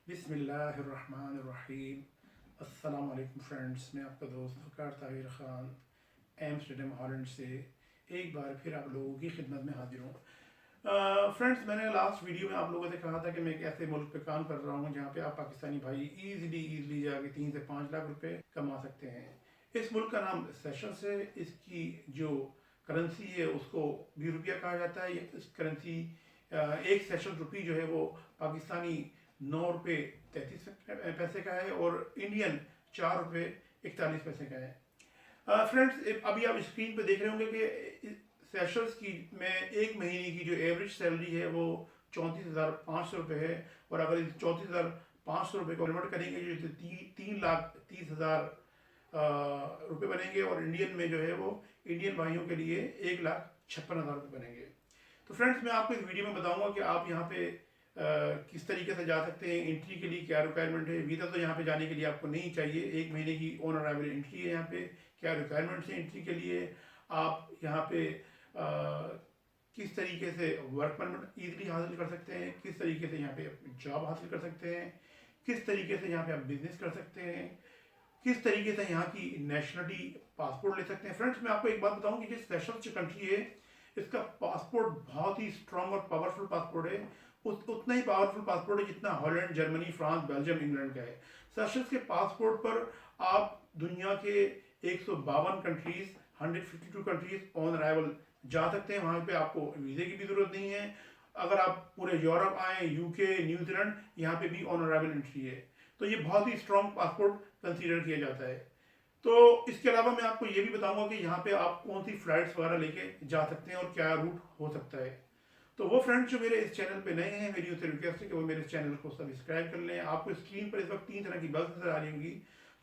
बिस्मिल्लाहिर्रहमानिर्रहीम। अस्सलाम वालेकुम फ्रेंड्स, मैं आपका दोस्त फ़कार ताहिर ख़ान एम्स्टर्डम हॉलैंड से एक बार फिर आप लोगों की खिदमत में हाजिर हूँ। फ्रेंड्स, मैंने लास्ट वीडियो में आप लोगों से कहा था कि मैं एक ऐसे मुल्क पे काम कर रहा हूँ जहाँ पे आप पाकिस्तानी भाई ईज़िली जाके 3 से 5 लाख रुपए कमा सकते हैं। इस मुल्क का नाम सेशल्स है। इसकी जो करेंसी है उसको भी रुपया कहा जाता है। इस करेंसी एक सेशल रुपी जो है वो पाकिस्तानी 9 रुपये 33 पैसे का है और इंडियन 4 रुपये 41 पैसे का है। फ्रेंड्स, अभी आप स्क्रीन पे देख रहे होंगे कि सेशल्स की में एक महीने की जो एवरेज सैलरी है वो 34,500 रुपये है। और अगर इस 34,500 रुपये को कन्वर्ट करेंगे जो 3,30,000 रुपये बनेंगे और इंडियन में जो है वो इंडियन भाइयों के लिए 1,56,000 रुपये बनेंगे। तो फ्रेंड्स, मैं आपको इस वीडियो में बताऊंगा कि आप यहाँ पे किस तरीके से जा सकते हैं। एंट्री के लिए क्या रिक्वायरमेंट है। वीज़ा तो यहाँ पे जाने के लिए आपको नहीं चाहिए। 1 महीने की ऑन अराइवल एंट्री है। यहाँ पे क्या रिक्वायरमेंट्स है एंट्री के लिए, आप यहाँ पे किस तरीके से वर्क परमिट ईजिली हासिल कर सकते हैं, किस तरीके से यहाँ पे जॉब हासिल कर सकते हैं, किस तरीके से यहाँ पे आप बिजनेस कर सकते हैं, किस तरीके से यहाँ की नेशनलिटी पासपोर्ट ले सकते हैं। फ्रेंड्स, मैं आपको एक बात बताऊँ कि जो सेशल्स जो कंट्री है इसका पासपोर्ट बहुत ही स्ट्रॉन्ग और पावरफुल पासपोर्ट है। उतना ही पावरफुल पासपोर्ट है जितना Holland, Germany, France, Belgium, England का है। सेशल्स के पासपोर्ट पर आप दुनिया के 152 कंट्रीज, 152 कंट्रीज ऑन अराइवल जा सकते हैं। वहाँ पे आपको वीज़े की भी ज़रूरत नहीं है। अगर आप पूरे यूरोप आए, यूके, न्यूजीलैंड, यहाँ पे भी ऑन अराइवल एंट्री है। तो ये बहुत ही स्ट्रॉन्ग पासपोर्ट कंसीडर किया जाता है। तो इसके अलावा मैं आपको ये भी बताऊंगा कि यहाँ पे आप कौन सी फ्लाइट्स वगैरह लेके जा सकते हैं और क्या रूट हो सकता है। तो वो फ्रेंड्स जो मेरे इस चैनल पे नए हैं, मेरी उनसे रिक्वेस्ट है कि वो मेरे चैनल को सब्सक्राइब कर लें। आपको स्क्रीन पर इस वक्त 3 तरह की बेल्स नजर आ रही होंगी।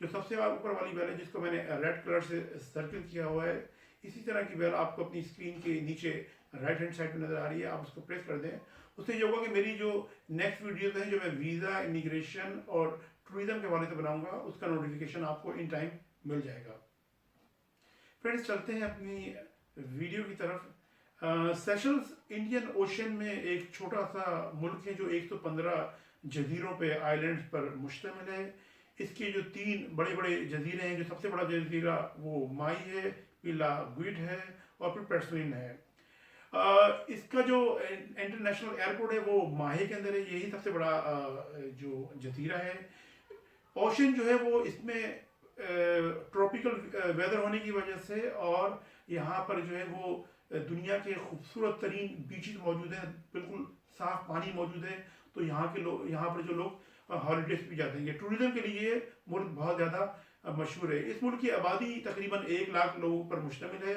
जो सबसे ऊपर वाली बेल है जिसको मैंने रेड कलर से सर्किल किया हुआ है, इसी तरह की बेल आपको अपनी स्क्रीन के नीचे राइट हैंड साइड पर नजर आ रही है। आप उसको प्रेस कर दें। उससे ये होगा कि मेरी जो नेक्स्ट वीडियोज हैं जो मैं वीज़ा, इमिग्रेशन और टूरिज्म के हवाले से बनाऊंगा उसका नोटिफिकेशन आपको इन टाइम मिल जाएगा। फ्रेंड्स, चलते हैं अपनी वीडियो की तरफ। सेशल्स इंडियन ओशन में एक छोटा सा मुल्क है जो 115 जजीरों पे, आइलैंड्स पर मुश्तमिल है। इसके जो 3 बड़े बड़े जजीरे हैं, जो सबसे बड़ा जजीरा वो माई है, पिला गुइड है और फिर पेट्सलिन है। इसका जो इंटरनेशनल एयरपोर्ट है वो माहे के अंदर है। यही सबसे बड़ा जो जजीरा है। ओशन जो है वो इसमें ट्रॉपिकल वेदर होने की वजह से और यहाँ पर जो है वो दुनिया के खूबसूरत तरीन बीचेस मौजूद हैं, बिल्कुल साफ पानी मौजूद है। तो यहाँ के लोग, यहाँ पर जो लोग हॉलीडेज भी जाते हैं। टूरिज्म के लिए ये मुल्क बहुत ज़्यादा मशहूर है। इस मुल्क की आबादी तकरीबन 1 लाख लोगों पर मुश्तमिल है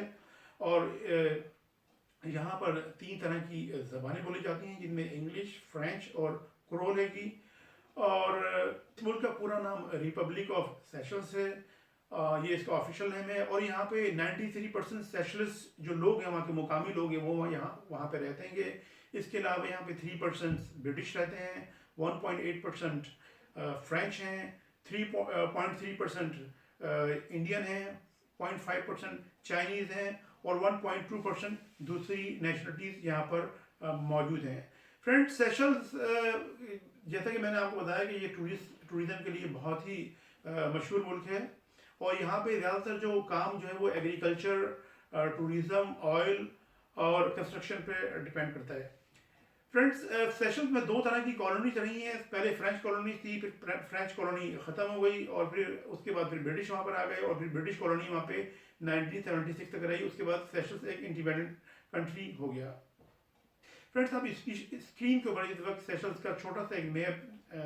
और यहाँ पर 3 तरह की ज़बानें बोली जाती हैं जिनमें इंग्लिश, फ्रेंच और क्रोल है की। और इस मुल्क का पूरा नाम रिपब्लिक ऑफ सेशल्स है। ये इसका ऑफिशियल नेम है। और यहाँ पे 93% सेशल्स जो लोग हैं, वहाँ के मुकामी लोग हैं, वो वहाँ पे रहते हैं। इसके अलावा यहाँ पे 3% ब्रिटिश रहते हैं, 1.8% फ्रेंच हैं, 3.3% इंडियन हैं, 0.5% चाइनीज़ हैं और 1.2% दूसरी नेशनलिटीज़ यहाँ पर मौजूद हैं। फ्रेंड्स, सेशल्स जैसा कि मैंने आपको बताया कि ये टूरिज्म के लिए बहुत ही मशहूर मुल्क है। और यहाँ पे ज़्यादातर जो काम जो है वो एग्रीकल्चर, टूरिज्म, ऑयल और कंस्ट्रक्शन पे डिपेंड करता है। फ्रेंड्स, सेशल्स में 2 तरह की कॉलोनीज रही हैं। पहले फ्रेंच कॉलोनी थी, फिर फ्रेंच कॉलोनी ख़त्म हो गई और फिर उसके बाद फिर ब्रिटिश वहाँ पर आ गए और फिर ब्रिटिश कॉलोनी वहाँ पे 1976 तक रही। उसके बाद सेशल्स एक इंडिपेंडेंट कंट्री हो गया। फ्रेंड्स, आप स्क्रीन के ऊपर इस वक्त सेशल्स का छोटा सा एक मैप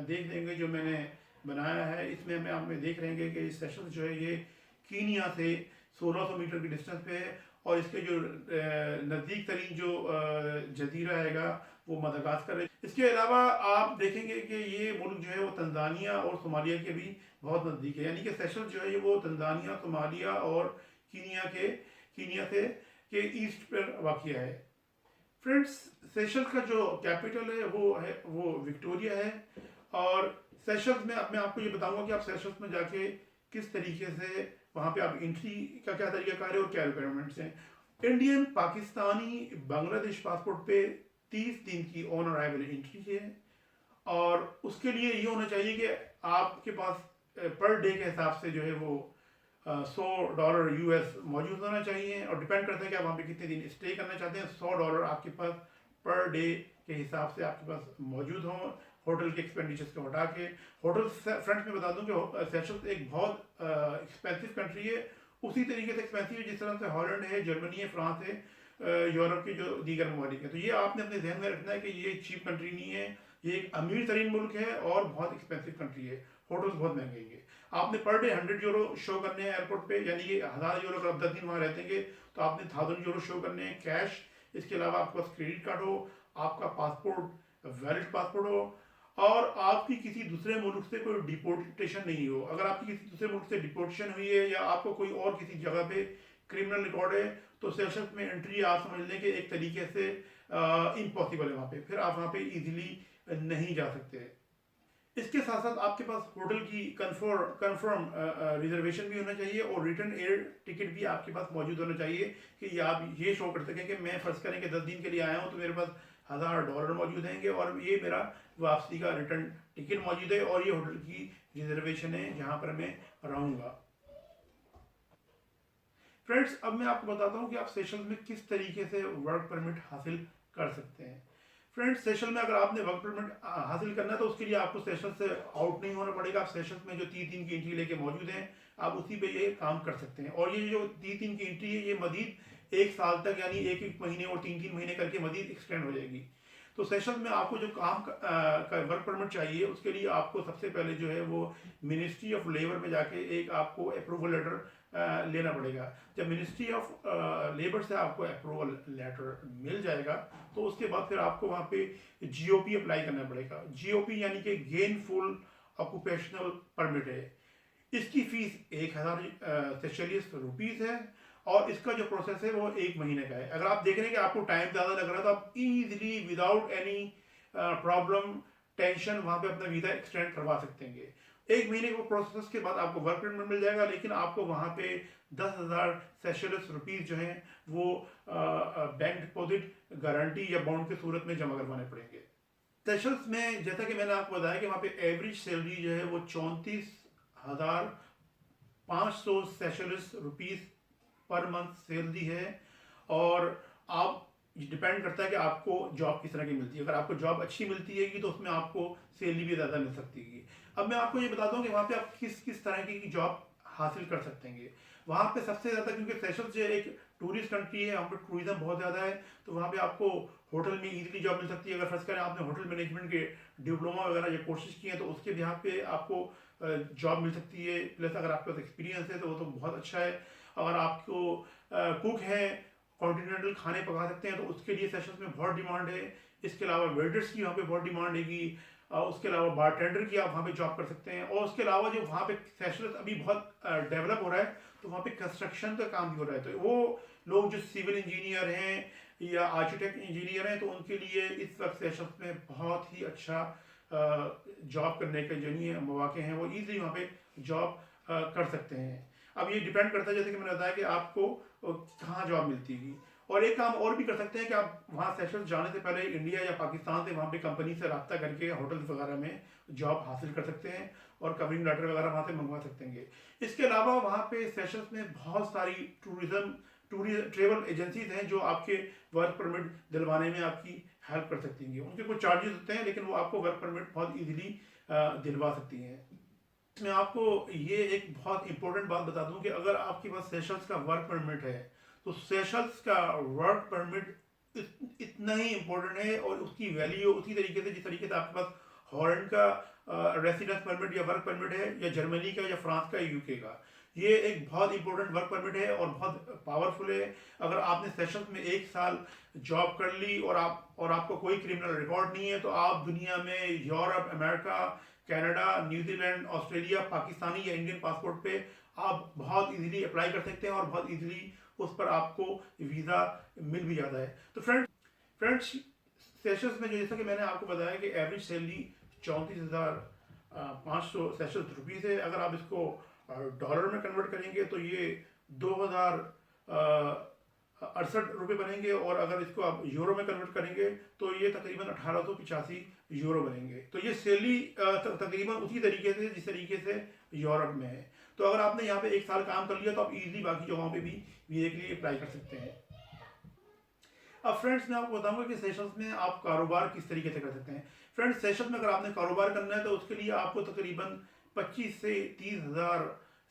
देख लेंगे जो मैंने बनाया है। इसमें हमें आप देख रहे हैं कि सेशल्स जो है ये कीनिया से 1600 मीटर की डिस्टेंस पे है और इसके जो नज़दीक तरीन जो जजीरा हैगा वो मदागास्कर है। इसके अलावा आप देखेंगे कि ये मुल्क जो है वो तंजानिया और सोमालिया के भी बहुत नज़दीक है। यानी कि सेशल्स जो है वो तंजानिया, सोमालिया और कीनिया से के ईस्ट पर वाक़िया है। फ्रेंड्स, सेशल्स का जो कैपिटल है वो विक्टोरिया है। और सेशल्स में अब मैं आपको ये बताऊंगा कि आप सेशल्स में जाके किस तरीके से वहाँ पे आप एंट्री का क्या तरीका है और क्या रिक्वायरमेंट्स हैं। इंडियन, पाकिस्तानी, बांग्लादेश पासपोर्ट पे 30 दिन की ऑन अराइवल एंट्री है और उसके लिए ये होना चाहिए कि आपके पास पर डे के हिसाब से जो है वो $100 यूएस मौजूद होना चाहिए, और डिपेंड करता है कि आप वहाँ पे कितने दिन स्टे करना चाहते हैं। $100 आपके पास पर डे के हिसाब से आपके पास मौजूद हों, होटल के एक्सपेंडिचर्स को हटा के। होटल फ्रंट में बता दूं कि सेशल्स एक बहुत एक्सपेंसिव कंट्री है, उसी तरीके से एक्सपेंसिव है जिस तरह से हॉलैंड है, जर्मनी है, फ्रांस है, यूरोप के जो दीगर ममालिक हैं। तो ये आपने अपने जहन में रखना है कि ये चीप कंट्री नहीं है, ये एक अमीर तरीन मुल्क है और बहुत एक्सपेंसिव कंट्री है। होटल्स बहुत महंगे हैं। आपने पर डे €100 शो करने हैं एयरपोर्ट पे, यानी कि €1000 अगर आप 10 दिन वहाँ रहते हैं तो आपने €1000 शो करने हैं कैश। इसके अलावा आपके पास क्रेडिट कार्ड हो, आपका पासपोर्ट वैलिड पासपोर्ट हो, और आपकी किसी दूसरे मुल्क से कोई डिपोर्टेशन नहीं हो। अगर आपकी किसी दूसरे मुल्क से डिपोर्टेशन हुई है या आपको कोई और किसी जगह पे क्रिमिनल रिकॉर्ड है तो सेशल्स में एंट्री आप समझ लें कि एक तरीके से इम्पॉसिबल है वहाँ पे, फिर आप वहाँ पे इजीली नहीं जा सकते। इसके साथ साथ आपके पास होटल की कंफर्म रिजर्वेशन भी होना चाहिए, और रिटर्न एयर टिकट भी आपके पास मौजूद होना चाहिए कि आप ये शो कर सकें कि मैं फर्ज करें कि 10 दिन के लिए आया हूँ तो मेरे पास $1000 मौजूद होंगे और ये मेरा वापसी का रिटर्न टिकट मौजूद है, और ये होटल की रिजर्वेशन है जहाँ पर मैं रहूँगा। फ्रेंड्स, अब मैं आपको बताता हूँ कि आप सेशल्स में किस तरीके से वर्क परमिट हासिल कर सकते हैं। फ्रेंड्स, सेशल में अगर आपने वर्क परमिट हासिल करना है तो उसके लिए आपको सेशल से आउट नहीं होना पड़ेगा। आप सेशल्स में जो 3 की एंट्री लेके मौजूद हैं, आप उसी पे ये काम कर सकते हैं। और ये जो 3 की एंट्री है ये मजीद 1 साल तक, यानी 1 महीने और 3 महीने करके मजीद एक्सटेंड हो जाएगी। तो सेशन में आपको जो काम का वर्क परमिट चाहिए उसके लिए आपको सबसे पहले जो है वो मिनिस्ट्री ऑफ लेबर में जाके एक आपको अप्रूवल लेटर लेना पड़ेगा। जब मिनिस्ट्री ऑफ लेबर से आपको अप्रूवल लेटर मिल जाएगा तो उसके बाद फिर आपको वहाँ पे जीओपी अप्लाई करना पड़ेगा। जीओपी यानी कि गेनफुल ऑक्यूपेशनल परमिट है। इसकी फीस 1046 रुपीज़ है, और इसका जो प्रोसेस है वो 1 महीने का है। अगर आप देख रहे हैं कि आपको टाइम ज़्यादा लग रहा है तो आप easily without any problem tension वहाँ पे अपना वीज़ा एक्सटेंड करवा सकते हैं। 1 महीने के प्रोसेस के बाद आपको वर्क परमिट मिल जाएगा, लेकिन आपको वहाँ पे 10,000 सेशल्स रुपीज़ जो हैं वो बैंक डिपॉजिट गारंटी या बॉन्ड की सूरत में जमा करवाने पड़ेंगे। सेशल्स में जैसा कि मैंने आपको बताया कि वहाँ पे एवरेज सैलरी जो है वो 34,500 Seychelles rupees per month salary है, और आप डिपेंड करता है कि आपको जॉब किस तरह की मिलती है। अगर आपको जॉब अच्छी मिलती है तो उसमें आपको सैलरी भी ज़्यादा मिल सकती है। अब मैं आपको ये बताता हूँ कि वहाँ पे आप किस किस तरह की जॉब हासिल कर सकते हैं। वहाँ पे सबसे ज़्यादा, क्योंकि सेशल्स जो एक टूरिस्ट कंट्री है, वहाँ पे टूरिज्म बहुत ज़्यादा है, तो वहाँ पे आपको होटल में इजीली जॉब मिल सकती है। अगर फर्स्ट करें आपने होटल मैनेजमेंट के डिप्लोमा वगैरह ये कोर्सेज किए हैं तो उसके यहाँ पे आपको जॉब मिल सकती है। प्लस अगर आपके पास एक्सपीरियंस है तो वो तो बहुत अच्छा है। अगर आपको कुक हैं, कॉन्टिनेंटल खाने पका सकते हैं तो उसके लिए सेशंस में बहुत डिमांड है। इसके अलावा वेटर्स की वहाँ पे बहुत डिमांड है कि उसके अलावा बारटेंडर की आप वहाँ पे जॉब कर सकते हैं। और उसके अलावा जो वहाँ पे सेशंस अभी बहुत डेवलप हो रहा है तो वहाँ पे कंस्ट्रक्शन का काम भी हो रहा है, तो वो लोग जो सिविल इंजीनियर हैं या आर्किटेक्ट इंजीनियर हैं तो उनके लिए इस वक्त सेशंस में बहुत ही अच्छा जॉब करने के जो नहीं मौके हैं, वो ईजिली वहाँ पे जॉब कर सकते हैं। अब ये डिपेंड करता है, जैसे कि मैंने बताया कि आपको कहाँ जॉब मिलती है। और एक काम और भी कर सकते हैं कि आप वहाँ सेशंस जाने से पहले इंडिया या पाकिस्तान से वहाँ पे कंपनी से रब्ता करके होटल्स वगैरह में जॉब हासिल कर सकते हैं और कवरिंग लेटर वगैरह वहाँ से मंगवा सकते हैं। इसके अलावा वहाँ पे सेशंस में बहुत सारी ट्रेवल एजेंसीज हैं जो आपके वर्क परमिट दिलवाने में आपकी हेल्प कर सकती हैं। उनके कुछ चार्जेस होते हैं लेकिन वो आपको वर्क परमिट बहुत ईजिली दिलवा सकती हैं। मैं आपको ये एक बहुत इंपॉर्टेंट बात बता दूं कि अगर आपके पास सेशल्स का वर्क परमिट है तो सेशल्स का वर्क परमिट इतना ही इंपॉर्टेंट है और उसकी वैल्यू उसी तरीके से जिस तरीके से आपके पास हॉलैंड का रेसिडेंस परमिट या वर्क परमिट है, या जर्मनी का या फ्रांस का या यूके का। ये एक बहुत इंपॉर्टेंट वर्क परमिट है और बहुत पावरफुल है। अगर आपने सेशंस में 1 साल जॉब कर ली और आपको कोई क्रिमिनल रिकॉर्ड नहीं है तो आप दुनिया में Europe, America, Canada, New Zealand, Australia, Pakistani या इंडियन पासपोर्ट पे आप बहुत इजीली अप्लाई कर सकते हैं और बहुत इजीली उस पर आपको वीज़ा मिल भी जाता है। तो फ्रेंड्स सेशंस में जैसा कि मैंने आपको बताया कि एवरेज सैलरी 34,500 सेशंस रुपीज़ है। अगर आप इसको डॉलर में कन्वर्ट करेंगे तो ये 2000 68 रुपये बनेंगे, और अगर इसको आप यूरो में कन्वर्ट करेंगे तो ये तकरीबन 1885 यूरो बनेंगे। तो ये सैलरी तकरीबन उसी तरीके से जिस तरीके से यूरोप में है। तो अगर आपने यहाँ पे 1 साल काम कर लिया तो आप इजीली बाकी जगहों पे भी वीज़े के लिए अप्लाई कर सकते हैं। अब फ्रेंड्स मैं आपको बताऊंगा कि सेशंस में आप कारोबार किस तरीके से कर सकते हैं। फ्रेंड्स सेशन में अगर आपने कारोबार करना है तो उसके लिए आपको तकरीबन 25 से 30,000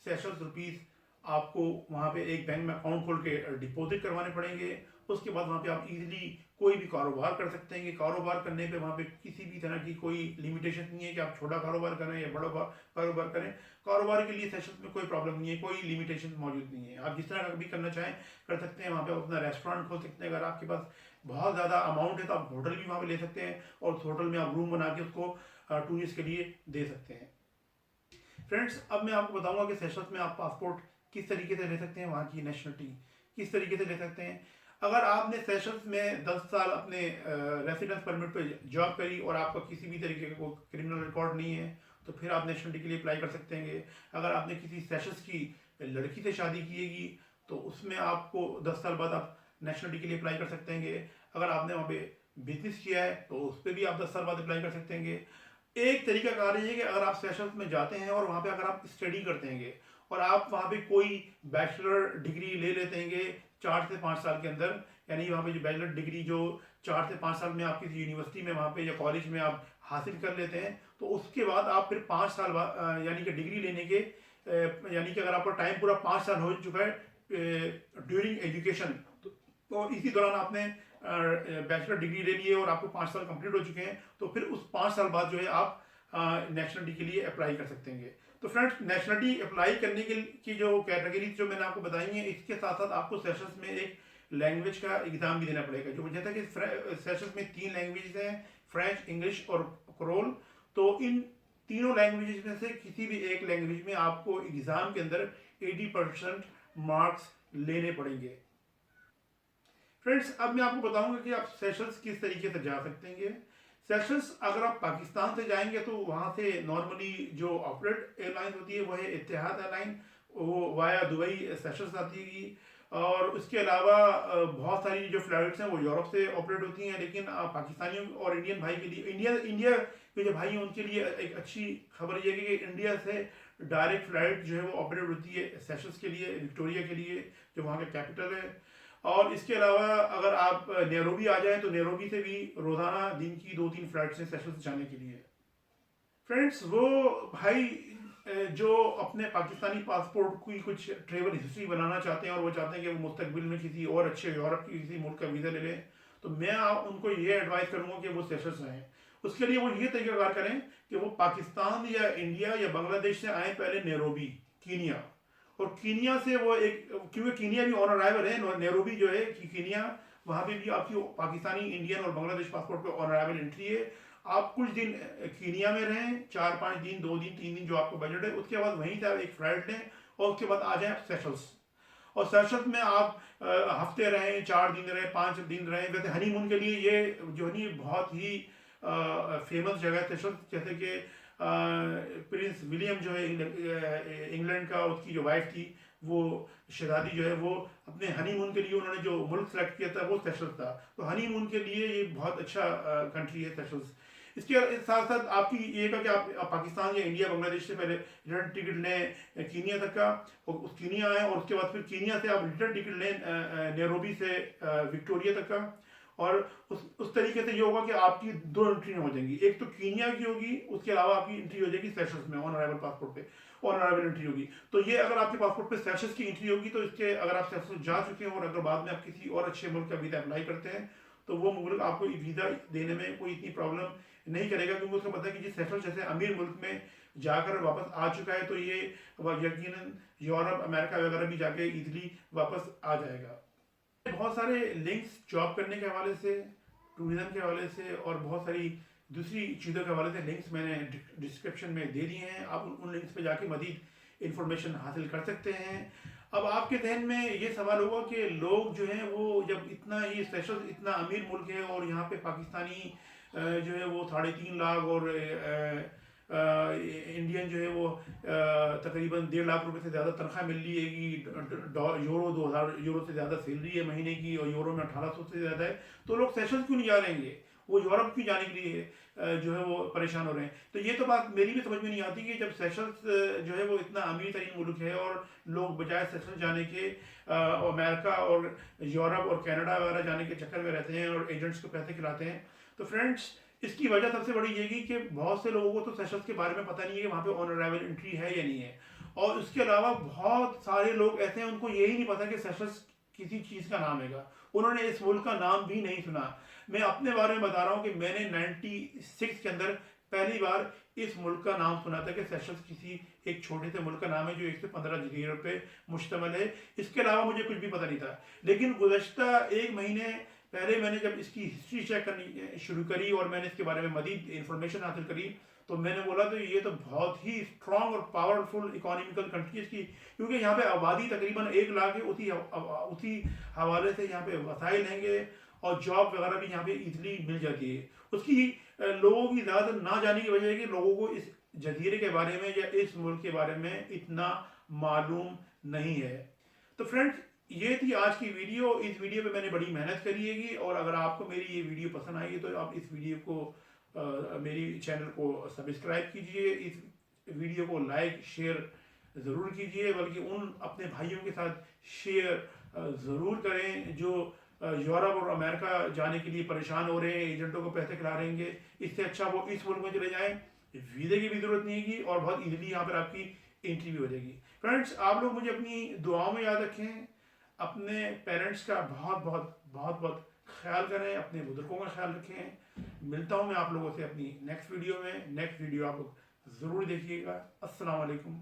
सेशंस रुपीस आपको वहाँ पे एक बैंक में अकाउंट खोल के डिपॉजिट करवाने पड़ेंगे। उसके बाद वहाँ पे आप इजीली कोई भी कारोबार कर सकते हैं। कारोबार करने पे वहाँ पे किसी भी तरह की कोई लिमिटेशन नहीं है कि आप छोटा कारोबार करें या बड़ा कारोबार करें। कारोबार के लिए सेशन में कोई प्रॉब्लम नहीं है, कोई लिमिटेशन मौजूद नहीं है। आप जिस तरह का भी करना चाहें कर सकते हैं। वहाँ पे आप अपना रेस्टोरेंट खोल सकते हैं। अगर आपके पास बहुत ज़्यादा अमाउंट है तो आप होटल भी वहाँ पे ले सकते हैं, और उस होटल में आप रूम बना के उसको टूरिस्ट के लिए दे सकते हैं। फ्रेंड्स अब मैं आपको बताऊंगा कि सेशंस में आप पासपोर्ट किस तरीके से ले सकते हैं, वहाँ की नेशनलिटी किस तरीके से ले सकते हैं। अगर आपने सेशंस में 10 साल अपने रेसिडेंस परमिट पे जॉब करी और आपका किसी भी तरीके का कोई क्रिमिनल रिकॉर्ड नहीं है तो फिर आप नेशनलिटी के लिए अप्लाई कर सकते हैं। अगर आपने किसी सेशंस की लड़की से शादी की तो उसमें आपको 10 साल बाद आप नेशनलिटी के लिए अप्लाई कर सकते हैं। अगर आपने वहाँ पे बिजनेस किया है तो उस पर भी आप 10 साल बाद अप्लाई कर सकते हैं। एक तरीका कार है कि अगर आप सेशंस में जाते हैं और वहाँ पे अगर आप स्टडी करते हैं और आप वहाँ पे कोई बैचलर डिग्री ले लेते हैं 4 से 5 साल के अंदर, यानी वहाँ पे जो बैचलर डिग्री जो 4 से 5 साल में आप किसी यूनिवर्सिटी में वहाँ पे या कॉलेज में आप हासिल कर लेते हैं, तो उसके बाद आप फिर 5 साल बाद यानी कि डिग्री लेने के यानी कि अगर आपका टाइम पूरा 5 साल हो चुका है ड्यूरिंग एजुकेशन, तो इसी दौरान आपने बैचलर डिग्री ले ली है और आपको 5 साल कंप्लीट हो चुके हैं, तो फिर उस 5 साल बाद जो है आप नेशनलिटी के लिए अप्लाई कर सकते हैं। तो फ्रेंड्स नेशनलिटी अप्लाई करने की जो कैटेगरी जो मैंने आपको बताई है, इसके साथ साथ आपको सेशंस में एक लैंग्वेज का एग्जाम भी देना पड़ेगा। जो मुझे था कि सेशंस में 3 लैंग्वेज हैं, फ्रेंच, इंग्लिश और क्रोल। तो इन तीनों लैंग्वेजेस में से किसी भी एक लैंग्वेज में आपको एग्जाम के अंदर 80% मार्क्स लेने पड़ेंगे। फ्रेंड्स अब मैं आपको बताऊंगा कि आप सेशंस किस तरीके से जा सकते हैं। सेशंस अगर आप पाकिस्तान से जाएंगे तो वहाँ से नॉर्मली जो ऑपरेट एयरलाइन होती है वो है इत्तेहाद एयरलाइन, वो वाया दुबई सेशंस आती है। और उसके अलावा बहुत सारी जो फ्लाइट्स हैं वो यूरोप से ऑपरेट होती हैं। लेकिन पाकिस्तानियों और इंडियन भाई के लिए इंडिया के जो भाई हैं उनके लिए एक अच्छी खबर ये है कि इंडिया से डायरेक्ट फ्लाइट जो है वो ऑपरेट होती है सेशंस के लिए, विक्टोरिया के लिए जो वहाँ का कैपिटल है। और इसके अलावा अगर आप नैरोबी आ जाएं तो नैरोबी से भी रोज़ाना दिन की 2-3 फ्लाइट्स हैं सेशंस जाने के लिए। फ्रेंड्स वो भाई जो अपने पाकिस्तानी पासपोर्ट की कुछ ट्रेवल हिस्ट्री बनाना चाहते हैं और वो चाहते हैं कि वो मुस्तकबिल में किसी और अच्छे यूरोप की किसी मुल्क का वीज़ा ले लें, तो मैं उनको ये एडवाइस करूँगा कि वो सेशंस आएँ। उसके लिए वो ये तरीकाकार करें कि वो पाकिस्तान या इंडिया या बांग्लादेश से आएँ पहले नैरोबी कीनिया, और कीनिया से वो एक, क्योंकि कीनिया भी ऑन अराइवल है, नैरोबी जो है कि कीनिया वहाँ पे भी आपकी पाकिस्तानी, इंडियन और बांग्लादेश पासपोर्ट पे ऑन अराइवल एंट्री है। आप कुछ दिन कीनिया में रहें, 4-5 दिन, 2 दिन, 3 दिन जो आपको बजट है, उसके बाद वहीं से आप एक फ्लाइट लें और उसके बाद आ जाएं सेशल्स। और सेशल्स में आप हफ्ते रहें, 4 दिन रहें, 5 दिन रहें। वैसे हनीमून के लिए ये जो है बहुत ही फेमस जगह है सेशल्स। जैसे कि प्रिंस विलियम जो है इंग्लैंड का, उसकी जो वाइफ थी वो शहजादी जो है वो अपने हनीमून के लिए उन्होंने जो मुल्क सेलेक्ट किया था वो सेशल्स था। तो हनीमून के लिए ये बहुत अच्छा कंट्री है सेशल्स। इसके साथ साथ आपकी ये का कि आप पाकिस्तान या इंडिया बांग्लादेश से पहले रिटर्न टिकट लें कीनिया तक का, और उस कीनिया आए और उसके बाद फिर कीनिया से आप रिटर्न टिकट लें नैरोबी से विक्टोरिया तक का। और उस तरीके से ये होगा कि आपकी 2 एंट्री हो जाएंगी, एक तो कीनिया की होगी, उसके अलावा आपकी एंट्री हो जाएगी सेशंस में ऑन अराइवल पासपोर्ट पे, ऑन अराइवल एंट्री होगी। तो ये अगर आपके पासपोर्ट पे सेशंस की एंट्री होगी तो इसके अगर आप सेशंस जा चुके हैं और अगर बाद में आप किसी और अच्छे मुल्क का वीज़ा अप्लाई करते हैं तो वो मुल्क आपको वीज़ा देने में कोई इतनी प्रॉब्लम नहीं करेगा, क्योंकि उसको पता है कि जिस सेशंस जैसे अमीर मुल्क में जाकर वापस आ चुका है तो ये यकीनन यूरोप, अमेरिका वगैरह भी जाके इजीली वापस आ जाएगा। बहुत सारे लिंक्स जॉब करने के हवाले से, टूरिज्म के हवाले से और बहुत सारी दूसरी चीज़ों के हवाले से लिंक्स मैंने डिस्क्रिप्शन में दे दिए हैं। आप उन लिंक्स पे जाके मज़ीद इंफॉर्मेशन हासिल कर सकते हैं। अब आपके जहन में ये सवाल होगा कि लोग जो हैं वो जब इतना ये स्पेशल इतना अमीर मुल्क है और यहाँ पे पाकिस्तानी जो है वो 3.5 लाख और इंडियन जो है वो तकरीबन 1.5 लाख रुपए से ज़्यादा तनख्वाह मिल रही है, यूरो 2000 यूरो से ज़्यादा सैलरी है महीने की, और यूरो में 1800 से ज़्यादा है, तो लोग सेशल्स क्यों नहीं जा रहेंगे? वो यूरोप क्यों जाने के लिए जो है वो परेशान हो रहे हैं? तो ये तो बात मेरी भी समझ में नहीं आती कि जब सेशल्स जो है वो इतना अमीर तरीन मुल्क है और लोग बजाय सेशल्स जाने के अमेरिका और यूरोप और कनाडा वगैरह जाने के चक्कर में रहते हैं और एजेंट्स को पैसे खिलाते हैं। तो फ्रेंड्स, इसकी वजह सबसे बड़ी ये कि बहुत से लोगों को तो सेशल्स के बारे में पता नहीं है कि वहाँ पे ऑन अराइवल एंट्री है या नहीं है, और उसके अलावा बहुत सारे लोग ऐसे हैं उनको यही नहीं पता कि सेशल्स किसी चीज़ का नाम है, उन्होंने इस मुल्क का नाम भी नहीं सुना। मैं अपने बारे में बता रहा हूँ कि मैंने 96 के अंदर पहली बार इस मुल्क का नाम सुना था कि सेशल्स किसी एक छोटे से मुल्क का नाम है जो 1 से 15 जजीरों पे मुश्तमिल है। इसके अलावा मुझे कुछ भी पता नहीं था। लेकिन गुज़श्ता 1 महीने पहले मैंने जब इसकी हिस्ट्री चेक करनी शुरू करी और मैंने इसके बारे में मज़ीद इंफॉर्मेशन हासिल करी, तो मैंने बोला तो ये तो बहुत ही स्ट्रॉन्ग और पावरफुल इकोनॉमिकल कंट्री है इसकी, क्योंकि यहाँ पे आबादी तकरीबन 1 लाख है। उसी हवाले से यहाँ पे वसाइल हैंगे और जॉब वगैरह भी यहाँ पे इजीली मिल जाती है। उसकी लोगों की ज़्यादा ना जाने की वजह है कि लोगों को इस जजीरे के बारे में या इस मुल्क के बारे में इतना मालूम नहीं है। तो फ्रेंड्स, ये थी आज की वीडियो। इस वीडियो पे मैंने बड़ी मेहनत करी है, और अगर आपको मेरी ये वीडियो पसंद आएगी तो आप इस वीडियो को मेरी चैनल को सब्सक्राइब कीजिए, इस वीडियो को लाइक शेयर ज़रूर कीजिए, बल्कि उन अपने भाइयों के साथ शेयर ज़रूर करें जो यूरोप और अमेरिका जाने के लिए परेशान हो रहे हैं, एजेंटों को पैसे खिला रहेंगे। इससे अच्छा वो इस मुल्क में चले जाएं, वीज़े की भी ज़रूरत नहीं है और बहुत ईजिली यहाँ पर आपकी एंट्री भी हो जाएगी। फ्रेंड्स, आप लोग मुझे अपनी दुआओं में याद रखें, अपने पेरेंट्स का बहुत बहुत बहुत बहुत ख्याल करें, अपने बुजुर्गों का ख्याल रखें। मिलता हूँ मैं आप लोगों से अपनी नेक्स्ट वीडियो में। नेक्स्ट वीडियो आप लोग ज़रूर देखिएगा। अस्सलाम वालेकुम।